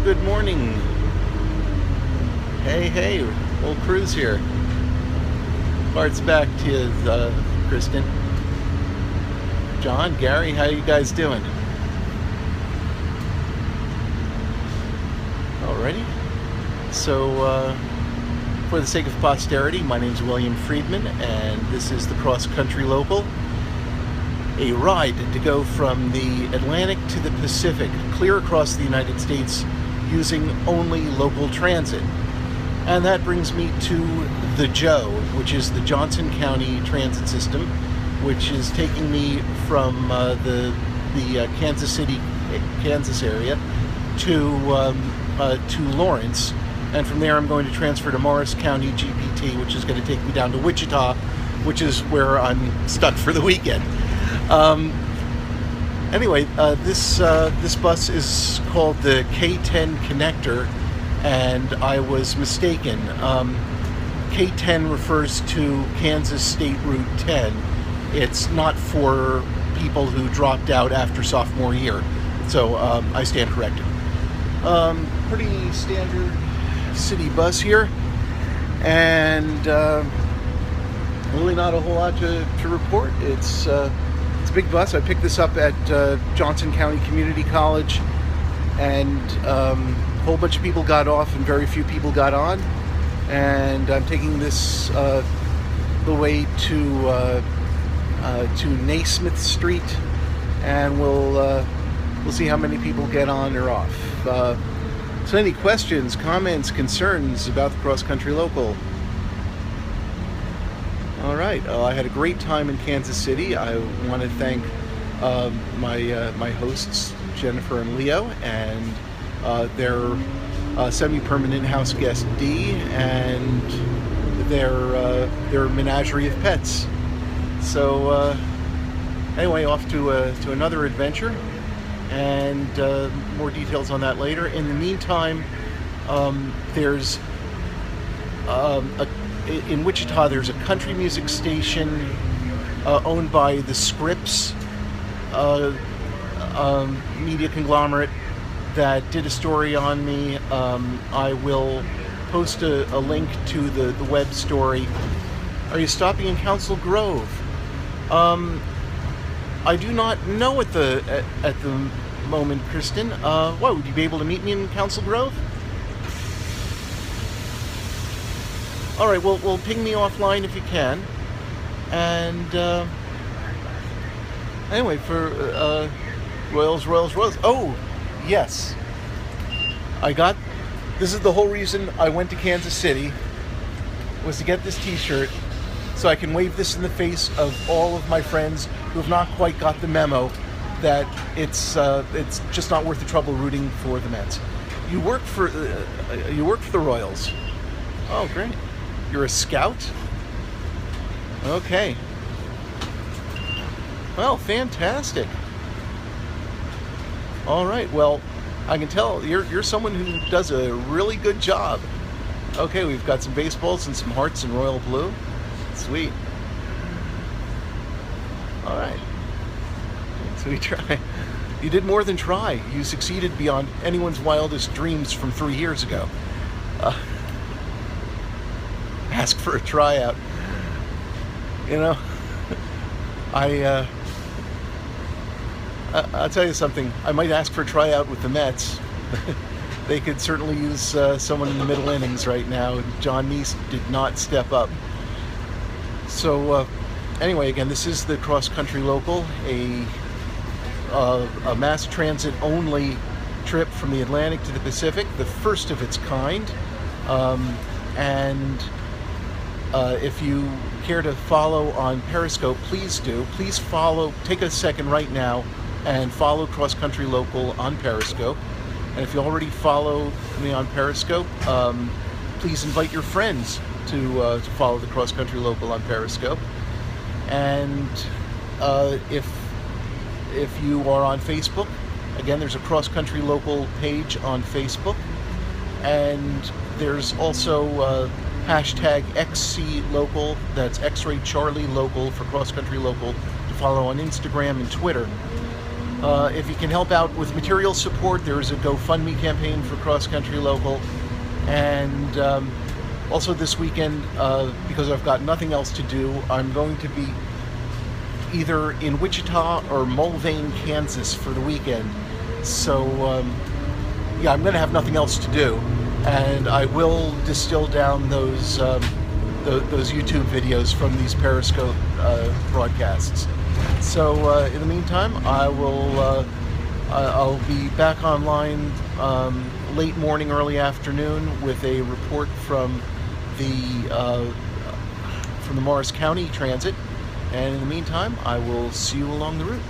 good morning. Hey, old Cruz here. Bart's back to you, Kristen. John, Gary, how you guys doing? Alrighty. So, for the sake of posterity, my name's William Friedman, and this is the Cross Country Local. A ride to go from the Atlantic to the Pacific, clear across the United States, using only local transit. And that brings me to the Joe, which is the Johnson County Transit System, which is taking me from the Kansas City, Kansas area to Lawrence, and from there I'm going to transfer to Morris County GPT, which is going to take me down to Wichita, which is where I'm stuck for the weekend. Anyway, this bus is called the K-10 Connector, and I was mistaken. K-10 refers to Kansas State Route 10. It's not for people who dropped out after sophomore year, so I stand corrected. Pretty standard city bus here, and really not a whole lot to report. It's a big bus. I picked this up at Johnson County Community College, and a whole bunch of people got off and very few people got on, and I'm taking this the way to Naismith Street, and we'll see how many people get on or off. So any questions, comments, concerns about the Cross Country Local? All right, I had a great time in Kansas City. I want to thank my hosts, Jennifer and Leo, and their semi-permanent house guest, Dee, and their menagerie of pets. So anyway, off to another adventure, and more details on that later. In the meantime, there's in Wichita, there's a country music station owned by the Scripps media conglomerate that did a story on me. I will post a link to the web story. Are you stopping in Council Grove? I do not know at the moment, Kristen. What, would you be able to meet me in Council Grove? All right, well, ping me offline if you can. And anyway, for Royals. Oh, yes. This is the whole reason I went to Kansas City, was to get this t-shirt so I can wave this in the face of all of my friends who have not quite got the memo that it's just not worth the trouble rooting for the Mets. You work for the Royals. Oh, great. You're a scout? Okay. Well, fantastic. All right. Well, I can tell you're someone who does a really good job. Okay, we've got some baseballs and some hearts in royal blue. Sweet. All right. So we try. You did more than try. You succeeded beyond anyone's wildest dreams from 3 years ago. Ask for a tryout. You know, I'll tell you something. I might ask for a tryout with the Mets. They could certainly use someone in the middle innings right now. John Neese did not step up. So anyway, again, this is the Cross Country Local, a mass transit only trip from the Atlantic to the Pacific, the first of its kind. And if you care to follow on Periscope, please do. Please follow, take a second right now and follow Cross Country Local on Periscope. And if you already follow me on Periscope, please invite your friends to follow the Cross Country Local on Periscope. And if you are on Facebook, again, there's a Cross Country Local page on Facebook. And there's also hashtag XCLocal, that's X-Ray Charlie Local for Cross Country Local, to follow on Instagram and Twitter. If you can help out with material support, there is a GoFundMe campaign for Cross Country Local. And also this weekend, because I've got nothing else to do, I'm going to be either in Wichita or Mulvane, Kansas for the weekend. So yeah, I'm going to have nothing else to do, and I will distill down those YouTube videos from these Periscope broadcasts. So in the meantime, I'll be back online late morning, early afternoon with a report from the Morris County Transit. And in the meantime, I will see you along the route.